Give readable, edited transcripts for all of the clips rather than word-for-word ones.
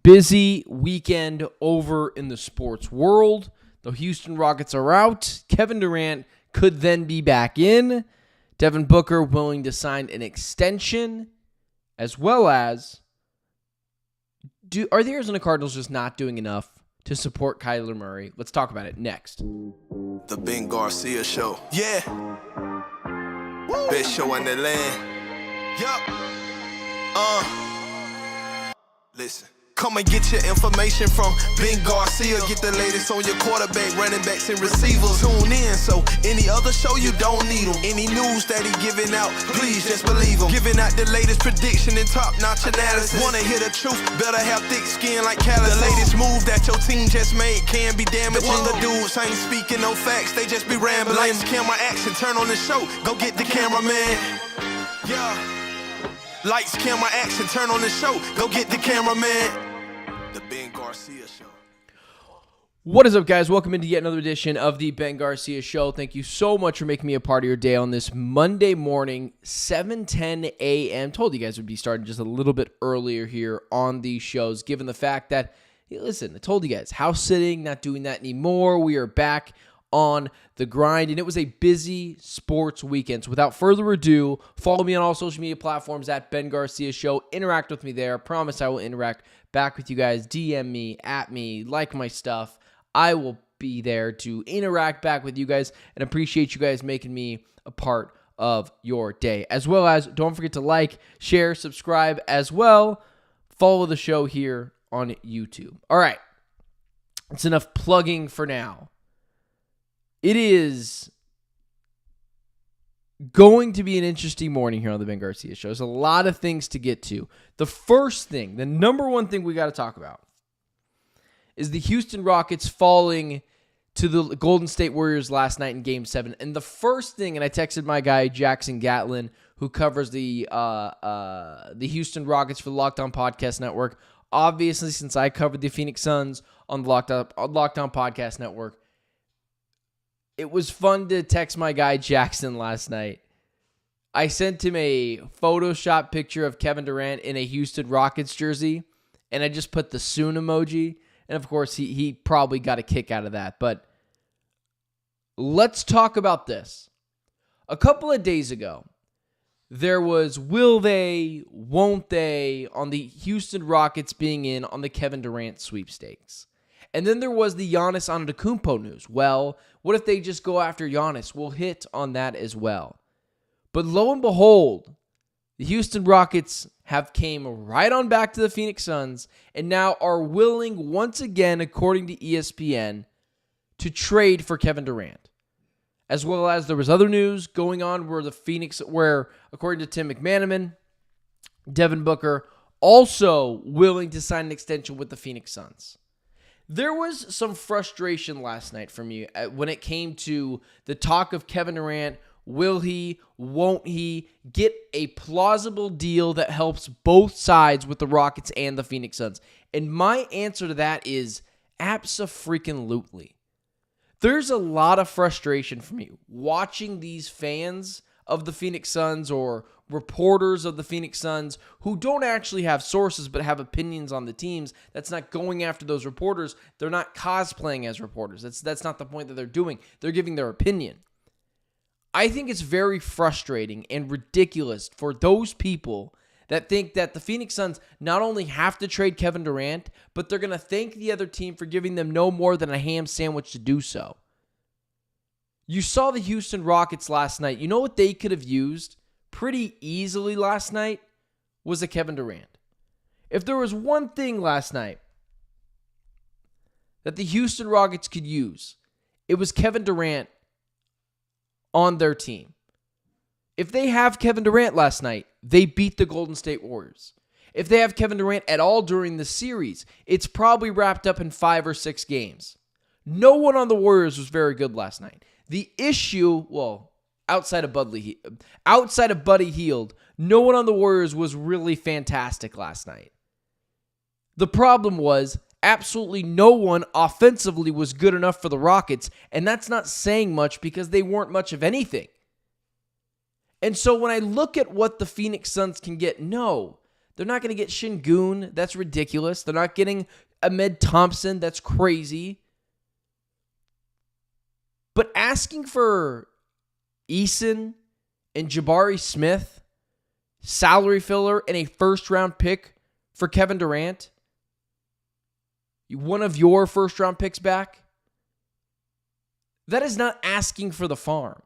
Busy weekend over in the sports world. The Houston Rockets are out. Kevin Durant could then be back in. Devin Booker willing to sign an extension, as well as are the Arizona Cardinals just not doing enough to support Kyler Murray? Let's talk about it next. The Ben Garcia Show. Yeah. Woo. Best show in the land. Yup. Listen. Come and get your information from Ben Garcia. Get the latest on your quarterback, running backs, and receivers. Tune in, so any other show you don't need them. Any news that he giving out, please just believe him. Giving out the latest prediction and top-notch analysis. Wanna hear the truth, better have thick skin like callus. The latest move that your team just made can be damaging. The dudes ain't speaking no facts, they just be rambling. Lights, camera, action, turn on the show, go get the cameraman. Yeah. Lights, camera, action, turn on the show, go get the cameraman. The Ben Garcia Show. What is up, guys? Welcome into yet another edition of the Ben Garcia Show. Thank you so much for making me a part of your day on this Monday morning, 7:10 a.m. Told you guys would be starting just a little bit earlier here on these shows, given the fact that, hey, listen, I told you guys, house sitting, not doing that anymore. We are back on the grind, and it was a busy sports weekend. So without further ado, follow me on all social media platforms at Ben Garcia Show. Interact with me there. I promise I will interact back with you guys. DM me, at me, like my stuff. I will be there to interact back with you guys and appreciate you guys making me a part of your day. As well as, don't forget to like, share, subscribe as well. Follow the show here on YouTube. All right. That's enough plugging for now. It is going to be an interesting morning here on the Ben Garcia Show. There's a lot of things to get to. The first thing, the number one thing we got to talk about is the Houston Rockets falling to the Golden State Warriors last night in Game 7. And the first thing, and I texted my guy Jackson Gatlin, who covers the Houston Rockets for the Locked On Podcast Network. Obviously, since I covered the Phoenix Suns on the Locked On Podcast Network, it was fun to text my guy Jackson last night. I sent him a Photoshop picture of Kevin Durant in a Houston Rockets jersey, and I just put the soon emoji. And of course, he probably got a kick out of that. But let's talk about this. A couple of days ago, there was will they, won't they on the Houston Rockets being in on the Kevin Durant sweepstakes. And then there was the Giannis Antetokounmpo news. Well, what if they just go after Giannis? We'll hit on that as well. But lo and behold, the Houston Rockets have came right on back to the Phoenix Suns and now are willing once again, according to ESPN, to trade for Kevin Durant. As well as there was other news going on where according to Tim McManaman, Devin Booker also willing to sign an extension with the Phoenix Suns. There was some frustration last night from you when it came to the talk of Kevin Durant. Will he, won't he get a plausible deal that helps both sides with the Rockets and the Phoenix Suns? And my answer to that is abso-freaking-lutely. There's a lot of frustration from you watching these fans of the Phoenix Suns or reporters of the Phoenix Suns who don't actually have sources but have opinions on the teams. That's not going after those reporters. They're not cosplaying as reporters. That's not the point that they're doing. They're giving their opinion. I think it's very frustrating and ridiculous for those people that think that the Phoenix Suns not only have to trade Kevin Durant, but they're going to thank the other team for giving them no more than a ham sandwich to do so. You saw the Houston Rockets last night. You know what they could have used pretty easily last night was a Kevin Durant. If there was one thing last night that the Houston Rockets could use, it was Kevin Durant on their team. If they have Kevin Durant last night, they beat the Golden State Warriors. If they have Kevin Durant at all during the series, it's probably wrapped up in 5 or 6 games. No one on the Warriors was very good last night. The issue, outside of Buddy Hield, no one on the Warriors was really fantastic last night. The problem was absolutely no one offensively was good enough for the Rockets, and that's not saying much because they weren't much of anything. And so when I look at what the Phoenix Suns can get, no, They're not going to get Şengün. That's ridiculous. They're not getting Ahmed Thompson. That's crazy. But asking for Eason and Jabari Smith, salary filler, and a first-round pick for Kevin Durant, one of your first-round picks back, that is not asking for the farm.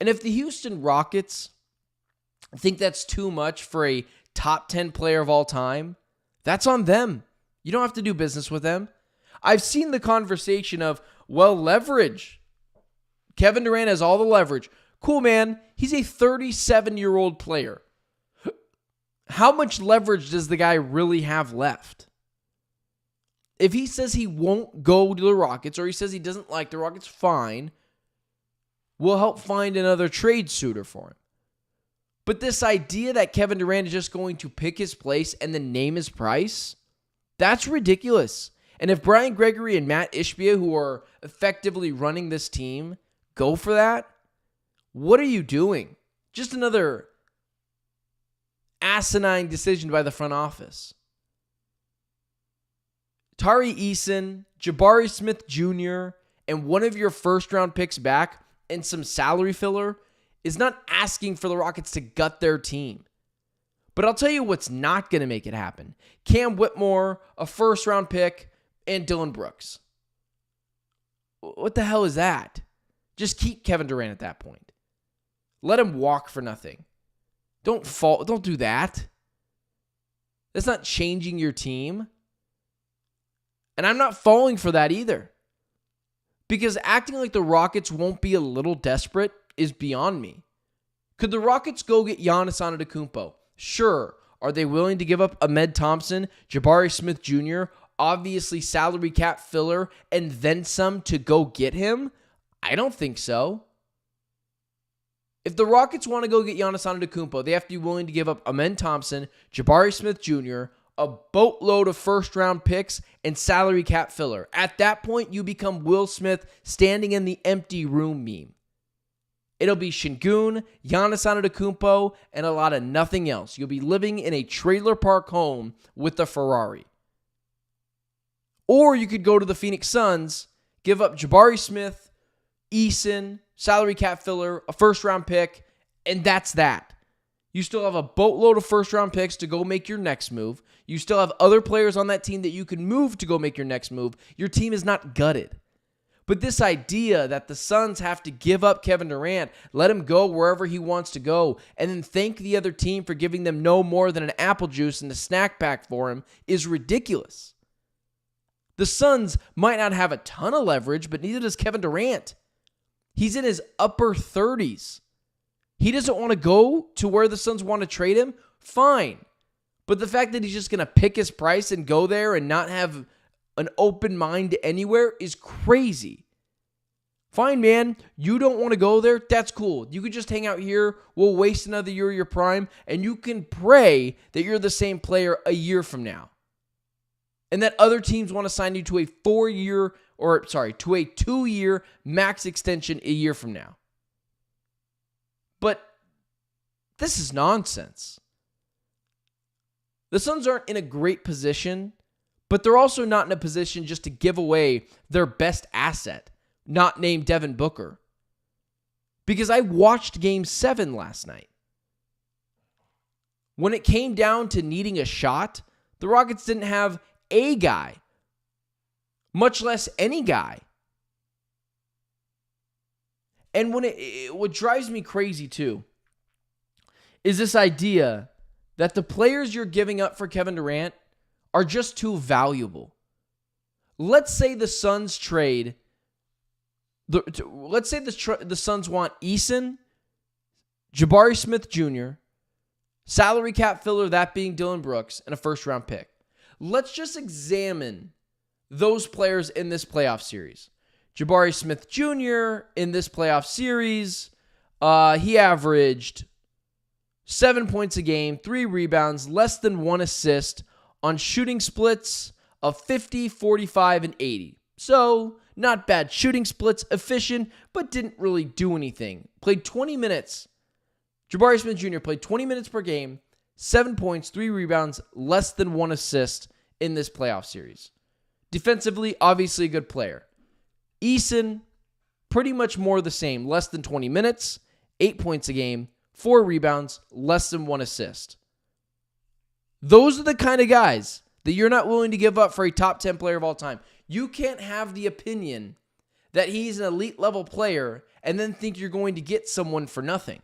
And if the Houston Rockets think that's too much for a top 10 player of all time, that's on them. You don't have to do business with them. I've seen the conversation of, well, leverage. Kevin Durant has all the leverage. Cool, man. He's a 37-year-old player. How much leverage does the guy really have left? If he says he won't go to the Rockets, or he says he doesn't like the Rockets, fine. We'll help find another trade suitor for him. But this idea that Kevin Durant is just going to pick his place and then name his price, that's ridiculous. And if Brian Gregory and Matt Ishbia, who are effectively running this team, go for that, what are you doing? Just another asinine decision by the front office. Tari Eason, Jabari Smith Jr., and one of your first-round picks back and some salary filler is not asking for the Rockets to gut their team. But I'll tell you what's not going to make it happen. Cam Whitmore, a first-round pick, and Dylan Brooks. What the hell is that? Just keep Kevin Durant at that point. Let him walk for nothing. Don't do that. That's not changing your team. And I'm not falling for that either. Because acting like the Rockets won't be a little desperate is beyond me. Could the Rockets go get Giannis Antetokounmpo? Sure. Are they willing to give up Ahmed Thompson, Jabari Smith Jr., obviously salary cap filler, and then some to go get him? I don't think so. If the Rockets want to go get Giannis Antetokounmpo, they have to be willing to give up Ahmed Thompson, Jabari Smith Jr., a boatload of first-round picks, and salary cap filler. At that point, you become Will Smith standing in the empty room meme. It'll be Şengün, Giannis Antetokounmpo, and a lot of nothing else. You'll be living in a trailer park home with a Ferrari. Or you could go to the Phoenix Suns, give up Jabari Smith, Eason, salary cap filler, a first-round pick, and that's that. You still have a boatload of first-round picks to go make your next move. You still have other players on that team that you can move to go make your next move. Your team is not gutted. But this idea that the Suns have to give up Kevin Durant, let him go wherever he wants to go, and then thank the other team for giving them no more than an apple juice and a snack pack for him is ridiculous. The Suns might not have a ton of leverage, but neither does Kevin Durant. He's in his upper 30s. He doesn't want to go to where the Suns want to trade him? Fine. But the fact that he's just going to pick his price and go there and not have an open mind anywhere is crazy. Fine, man. You don't want to go there? That's cool. You could just hang out here. We'll waste another year of your prime, and you can pray that you're the same player a year from now. And that other teams want to sign you to a 2-year max extension a year from now. But this is nonsense. The Suns aren't in a great position, but they're also not in a position just to give away their best asset, not named Devin Booker. Because I watched Game 7 last night. When it came down to needing a shot, the Rockets didn't have a guy, much less any guy. And what drives me crazy too is this idea that the players you're giving up for Kevin Durant are just too valuable. Let's say the Suns trade. Let's say the Suns want Eason, Jabari Smith Jr., salary cap filler, that being Dylan Brooks, and a first-round pick. Let's just examine those players in this playoff series. Jabari Smith Jr. in this playoff series, he averaged 7 points a game, 3 rebounds, less than 1 assist on shooting splits of 50, 45, and 80. So, not bad shooting splits, efficient, but didn't really do anything. Played 20 minutes. Jabari Smith Jr. played 20 minutes per game, 7 points, 3 rebounds, less than 1 assist in this playoff series. Defensively, obviously a good player. Eason, pretty much more the same. Less than 20 minutes, 8 points a game, 4 rebounds, less than 1 assist. Those are the kind of guys that you're not willing to give up for a top 10 player of all time. You can't have the opinion that he's an elite level player and then think you're going to get someone for nothing.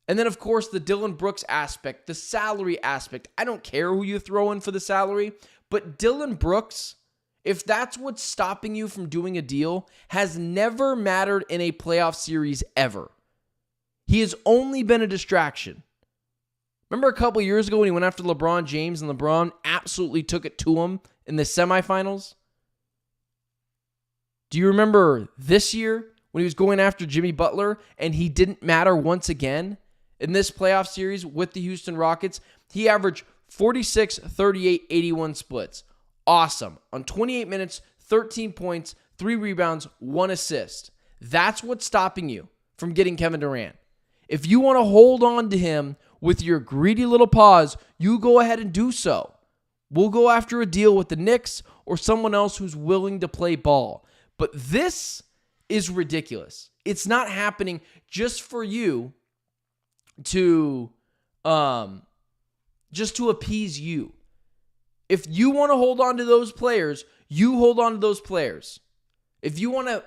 And then, of course, the Dillon Brooks aspect, the salary aspect. I don't care who you throw in for the salary, but Dillon Brooks, if that's what's stopping you from doing a deal, has never mattered in a playoff series ever. He has only been a distraction. Remember a couple years ago when he went after LeBron James and LeBron absolutely took it to him in the semifinals? Do you remember this year when he was going after Jimmy Butler and he didn't matter once again? In this playoff series with the Houston Rockets, he averaged 46, 38, 81 splits. Awesome. On 28 minutes, 13 points, 3 rebounds, 1 assist. That's what's stopping you from getting Kevin Durant. If you want to hold on to him with your greedy little paws, you go ahead and do so. We'll go after a deal with the Knicks or someone else who's willing to play ball. But this is ridiculous. It's not happening just for you to just to appease you. If you want to hold on to those players, you hold on to those players. If you want to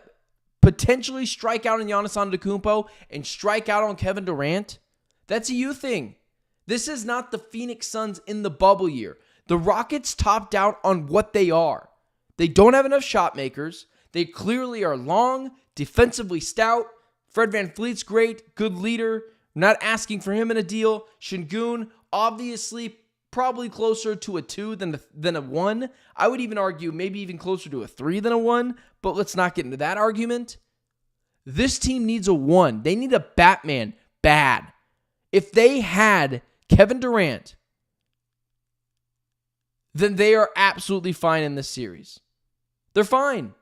potentially strike out on Giannis Antetokounmpo and strike out on Kevin Durant, that's a you thing. This is not the Phoenix Suns in the bubble year. The Rockets topped out on what they are. They don't have enough shot makers. They clearly are long, defensively stout. Fred VanVleet's great, good leader. Not asking for him in a deal. Şengün, obviously, probably closer to a 2 than a 1. I would even argue maybe even closer to a 3 than a 1, but let's not get into that argument. This team needs a 1. They need a Batman bad. If they had Kevin Durant, then they are absolutely fine in this series. They're fine.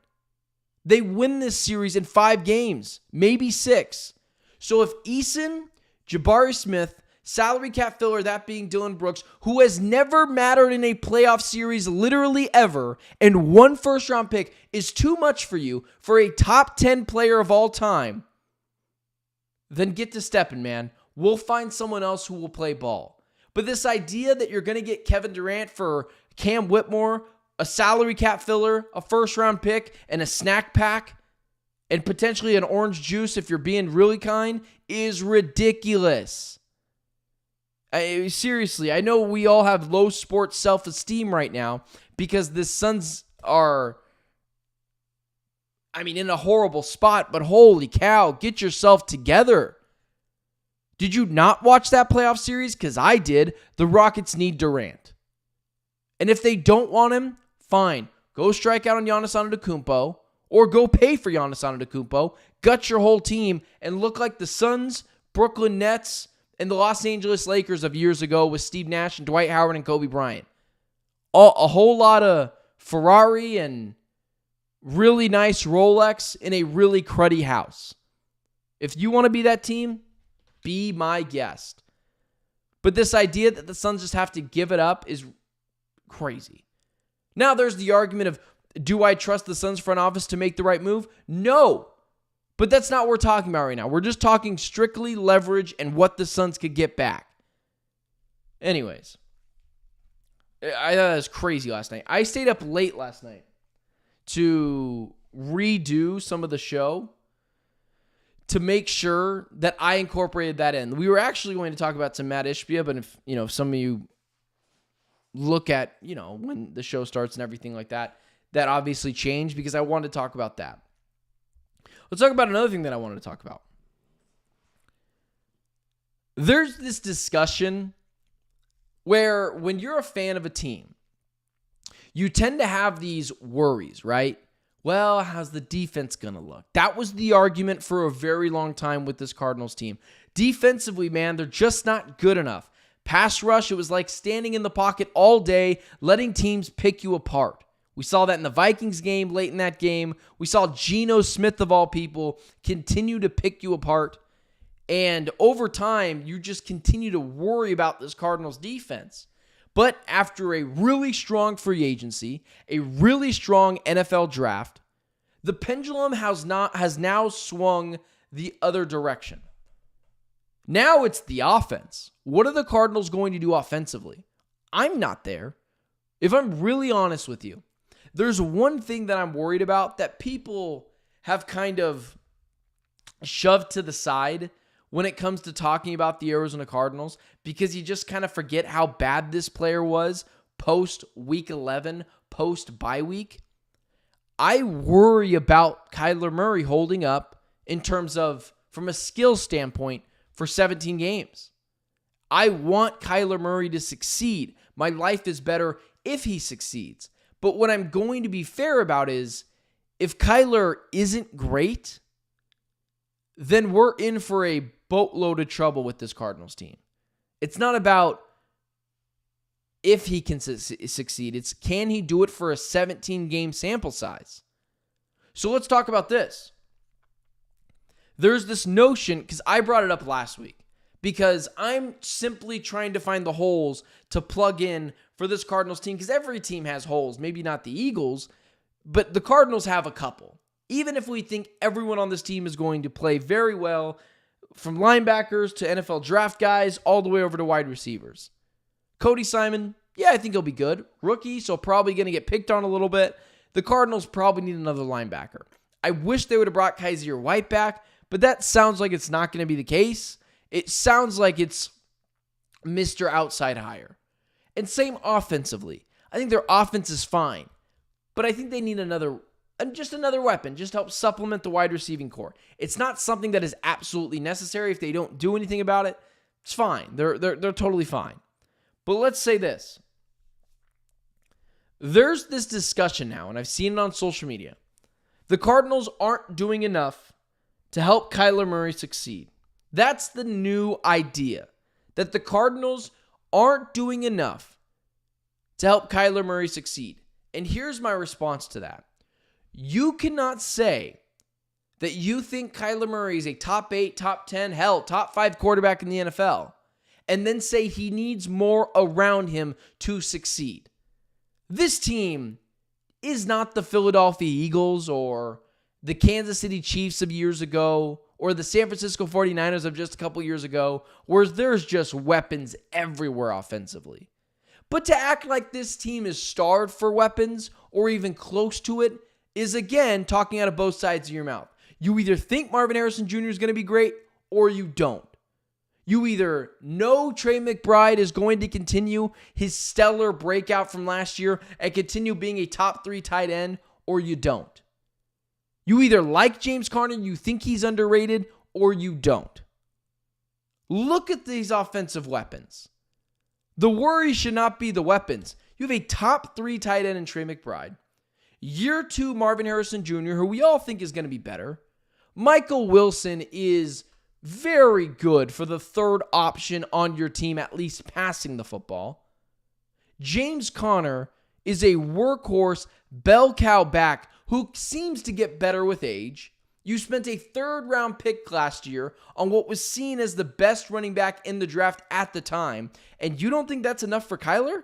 They win this series in 5 games, maybe 6. So if Eason, Jabari Smith, salary cap filler, that being Dillon Brooks, who has never mattered in a playoff series literally ever, and 1 first-round pick is too much for you for a top 10 player of all time, then get to stepping, man. We'll find someone else who will play ball. But this idea that you're going to get Kevin Durant for Cam Whitmore, a salary cap filler, a first-round pick, and a snack pack, and potentially an orange juice if you're being really kind, is ridiculous. Seriously, I know we all have low sports self-esteem right now because the Suns are, in a horrible spot, but holy cow, get yourself together. Did you not watch that playoff series? Because I did. The Rockets need Durant. And if they don't want him, fine. Go strike out on Giannis Antetokounmpo or go pay for Giannis Antetokounmpo, gut your whole team, and look like the Suns, Brooklyn Nets, and the Los Angeles Lakers of years ago with Steve Nash and Dwight Howard and Kobe Bryant. A whole lot of Ferrari and really nice Rolex in a really cruddy house. If you want to be that team, be my guest. But this idea that the Suns just have to give it up is crazy. Now there's the argument of, do I trust the Suns front office to make the right move? No. But that's not what we're talking about right now. We're just talking strictly leverage and what the Suns could get back. Anyways, I thought that was crazy last night. I stayed up late last night to redo some of the show to make sure that I incorporated that in. We were actually going to talk about some Matt Ishbia, but if some of you look at, when the show starts and everything like that, that obviously changed because I wanted to talk about that. Let's talk about another thing that I wanted to talk about. There's this discussion where when you're a fan of a team, you tend to have these worries, right? Well, how's the defense going to look? That was the argument for a very long time with this Cardinals team. Defensively, man, they're just not good enough. Pass rush, it was like standing in the pocket all day, letting teams pick you apart. We saw that in the Vikings game, late in that game. We saw Geno Smith, of all people, continue to pick you apart. And over time, you just continue to worry about this Cardinals defense. But after a really strong free agency, a really strong NFL draft, the pendulum has now swung the other direction. Now it's the offense. What are the Cardinals going to do offensively? I'm not there. If I'm really honest with you, there's one thing that I'm worried about that people have kind of shoved to the side when it comes to talking about the Arizona Cardinals, because you just kind of forget how bad this player was post week 11, post bye week. I worry about Kyler Murray holding up in terms of, from a skill standpoint, for 17 games. I want Kyler Murray to succeed. My life is better if he succeeds. But what I'm going to be fair about is, if Kyler isn't great, then we're in for a boatload of trouble with this Cardinals team. It's not about if he can succeed. It's, can he do it for a 17-game sample size? So let's talk about this. There's this notion, because I brought it up last week, because I'm simply trying to find the holes to plug in for this Cardinals team, because every team has holes. Maybe not the Eagles, but the Cardinals have a couple. Even if we think everyone on this team is going to play very well, from linebackers to NFL draft guys, all the way over to wide receivers. Cody Simon, yeah, I think he'll be good. Rookie, so probably going to get picked on a little bit. The Cardinals probably need another linebacker. I wish they would have brought Kaiser White back, but that sounds like it's not going to be the case. It sounds like it's Mr. Outside hire. And same offensively. I think their offense is fine, but I think they need another weapon, just to help supplement the wide receiving core. It's not something that is absolutely necessary. If they don't do anything about it, it's fine. They're totally fine. But let's say this. There's this discussion now, and I've seen it on social media. The Cardinals aren't doing enough to help Kyler Murray succeed. That's the new idea, that the Cardinals aren't doing enough to help Kyler Murray succeed. And here's my response to that. You cannot say that you think Kyler Murray is a top 8, top 10, hell, top 5 quarterback in the NFL, and then say he needs more around him to succeed. This team is not the Philadelphia Eagles or the Kansas City Chiefs of years ago or the San Francisco 49ers of just a couple years ago, where there's just weapons everywhere offensively. But to act like this team is starved for weapons or even close to it is, again, talking out of both sides of your mouth. You either think Marvin Harrison Jr. is going to be great or you don't. You either know Trey McBride is going to continue his stellar breakout from last year and continue being a top 3 tight end, or you don't. You either like James Conner, you think he's underrated, or you don't. Look at these offensive weapons. The worry should not be the weapons. You have a top 3 tight end in Trey McBride. Year 2 Marvin Harrison Jr., who we all think is going to be better. Michael Wilson is very good for the third option on your team, at least passing the football. James Conner is a workhorse, bell cow back who seems to get better with age. You spent a 3rd-round pick last year on what was seen as the best running back in the draft at the time, and you don't think that's enough for Kyler?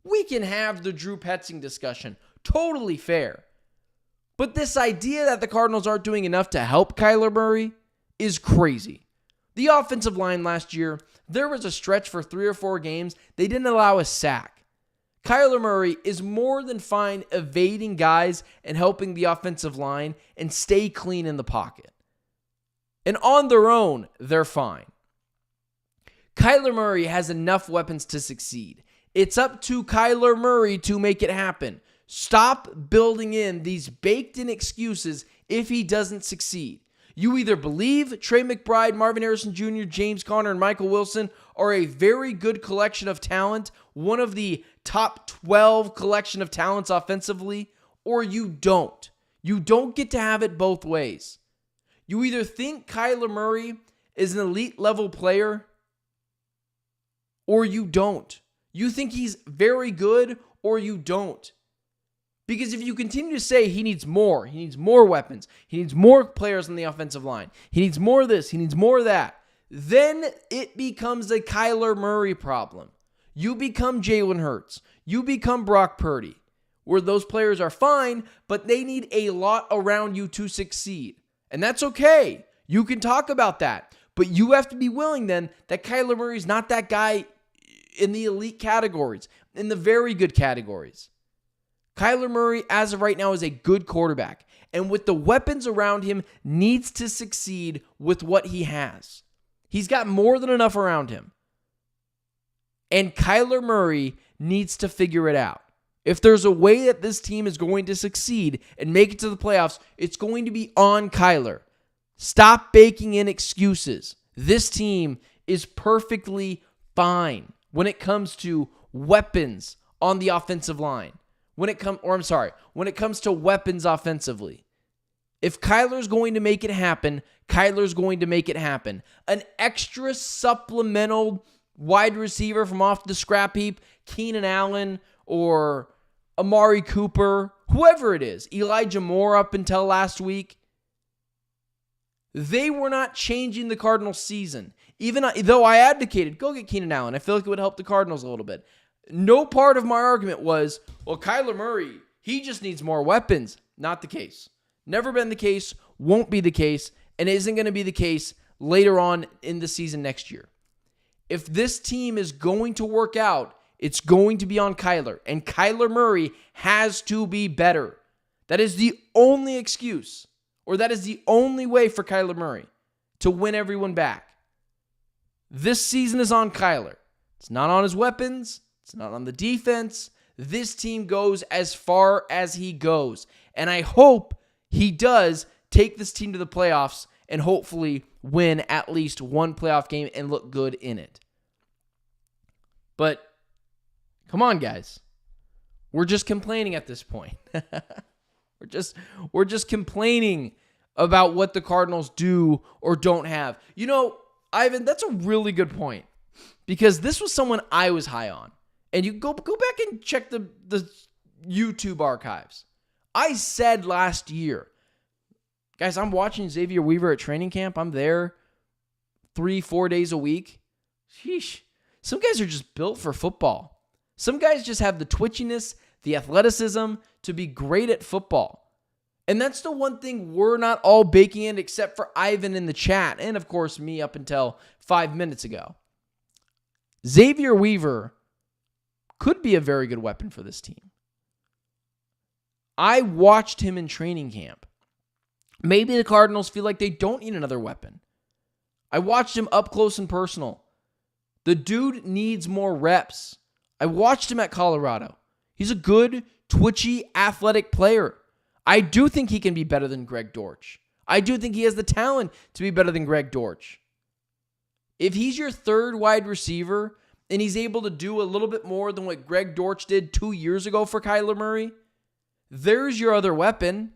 We can have the Drew Petzing discussion. Totally fair. But this idea that the Cardinals aren't doing enough to help Kyler Murray is crazy. The offensive line last year, there was a stretch for 3 or 4 games. They didn't allow a sack. Kyler Murray is more than fine evading guys and helping the offensive line and stay clean in the pocket. And on their own, they're fine. Kyler Murray has enough weapons to succeed. It's up to Kyler Murray to make it happen. Stop building in these baked-in excuses if he doesn't succeed. You either believe Trey McBride, Marvin Harrison Jr., James Conner, and Michael Wilson are a very good collection of talent, one of the top 12 collection of talents offensively, or you don't. You don't get to have it both ways. You either think Kyler Murray is an elite level player, or you don't. You think he's very good, or you don't. Because if you continue to say he needs more weapons, he needs more players on the offensive line, he needs more of this, he needs more of that, then it becomes a Kyler Murray problem. You become Jalen Hurts. You become Brock Purdy, where those players are fine, but they need a lot around you to succeed. And that's okay. You can talk about that. But you have to be willing then that Kyler Murray is not that guy in the elite categories, in the very good categories. Kyler Murray, as of right now, is a good quarterback. And with the weapons around him, needs to succeed with what he has. He's got more than enough around him. And Kyler Murray needs to figure it out. If there's a way that this team is going to succeed and make it to the playoffs, it's going to be on Kyler. Stop baking in excuses. This team is perfectly fine when it comes to weapons on the offensive line. When it comes to weapons offensively. If Kyler's going to make it happen, Kyler's going to make it happen. An extra supplemental wide receiver from off the scrap heap, Keenan Allen or Amari Cooper, whoever it is, Elijah Moore up until last week, they were not changing the Cardinals' season. Even though I advocated, go get Keenan Allen. I feel like it would help the Cardinals a little bit. No part of my argument was, well, Kyler Murray, he just needs more weapons. Not the case. Never been the case, won't be the case, and isn't going to be the case later on in the season next year. If this team is going to work out, it's going to be on Kyler, and Kyler Murray has to be better. That is the only excuse, or that is the only way for Kyler Murray to win everyone back. This season is on Kyler. It's not on his weapons. It's not on the defense. This team goes as far as he goes. And I hope he does take this team to the playoffs and hopefully win at least one playoff game and look good in it. But come on, guys. We're just complaining at this point. We're just complaining about what the Cardinals do or don't have. You know, Ivan, that's a really good point. Because this was someone I was high on. And you go back and check the YouTube archives. I said last year, guys, I'm watching Xavier Weaver at training camp. I'm there 3-4 days a week. Sheesh. Some guys are just built for football. Some guys just have the twitchiness, the athleticism to be great at football. And that's the one thing we're not all baking in except for Ivan in the chat. And, of course, me up until 5 minutes ago. Xavier Weaver could be a very good weapon for this team. I watched him in training camp. Maybe the Cardinals feel like they don't need another weapon. I watched him up close and personal. The dude needs more reps. I watched him at Colorado. He's a good, twitchy, athletic player. I do think he can be better than Greg Dortch. I do think he has the talent to be better than Greg Dortch. If he's your third wide receiver and he's able to do a little bit more than what Greg Dortch did 2 years ago for Kyler Murray, there's your other weapon.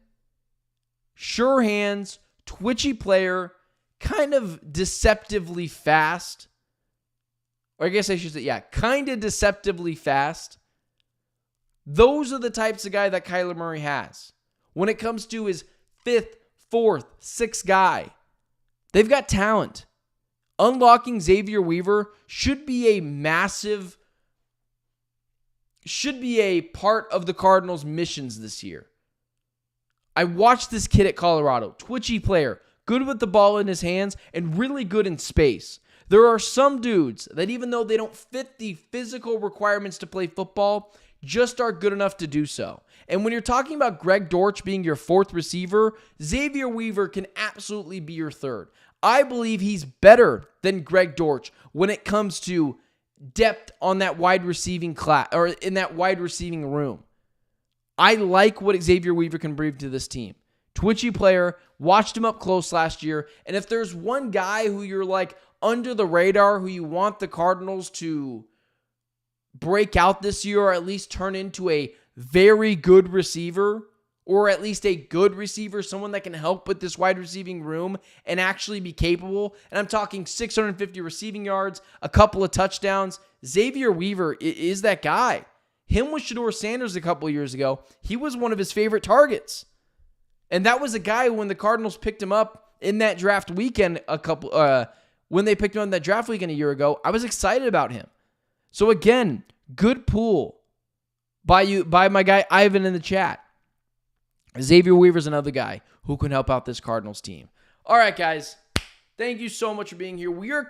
Sure hands, twitchy player, kind of deceptively fast. Or I guess I should say, kind of deceptively fast. Those are the types of guy that Kyler Murray has. When it comes to his 5th, 4th, 6th guy, they've got talent. Unlocking Xavier Weaver should be a part of the Cardinals' missions this year. I watched this kid at Colorado, twitchy player, good with the ball in his hands, and really good in space. There are some dudes that even though they don't fit the physical requirements to play football, just are good enough to do so. And when you're talking about Greg Dortch being your 4th receiver, Xavier Weaver can absolutely be your 3rd. I believe he's better than Greg Dortch when it comes to depth on that wide receiving class or in that wide receiving room. I like what Xavier Weaver can bring to this team. Twitchy player, watched him up close last year, and if there's one guy who you're like under the radar who you want the Cardinals to break out this year or at least turn into a very good receiver, or at least a good receiver, someone that can help with this wide receiving room and actually be capable. And I'm talking 650 receiving yards, a couple of touchdowns. Xavier Weaver is that guy. Him with Shedeur Sanders a couple years ago, he was one of his favorite targets. And that was a guy when the Cardinals picked him up in that draft weekend when they picked him up in that draft weekend a year ago, I was excited about him. So again, good pool by my guy Ivan in the chat. Xavier Weaver's another guy who can help out this Cardinals team. All right, guys. Thank you so much for being here. We are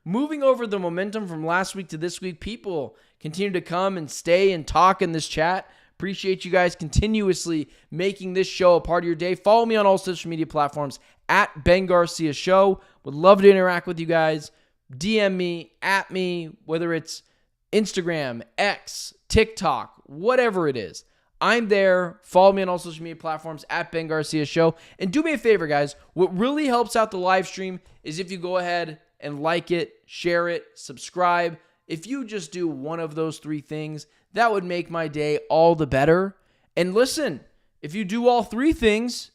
moving over the momentum from last week to this week. People continue to come and stay and talk in this chat. Appreciate you guys continuously making this show a part of your day. Follow me on all social media platforms at Ben Garcia Show. Would love to interact with you guys. DM me, at me, whether it's Instagram, X, TikTok, whatever it is. I'm there. Follow me on all social media platforms at Ben Garcia Show. And do me a favor, guys. What really helps out the live stream is if you go ahead and like it, share it, subscribe. If you just do one of those three things, that would make my day all the better. And listen, if you do all three things,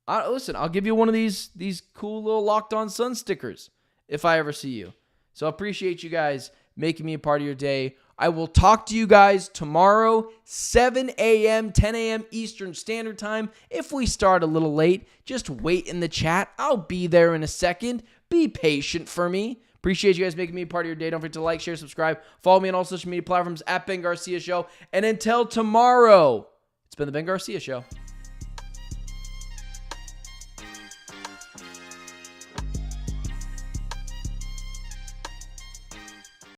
I'll give you one of these cool little Locked On Sun stickers if I ever see you. So I appreciate you guys making me a part of your day. I will talk to you guys tomorrow, 7 a.m., 10 a.m. Eastern Standard Time. If we start a little late, just wait in the chat. I'll be there in a second. Be patient for me. Appreciate you guys making me a part of your day. Don't forget to like, share, subscribe. Follow me on all social media platforms at Ben Garcia Show. And until tomorrow, it's been the Ben Garcia Show.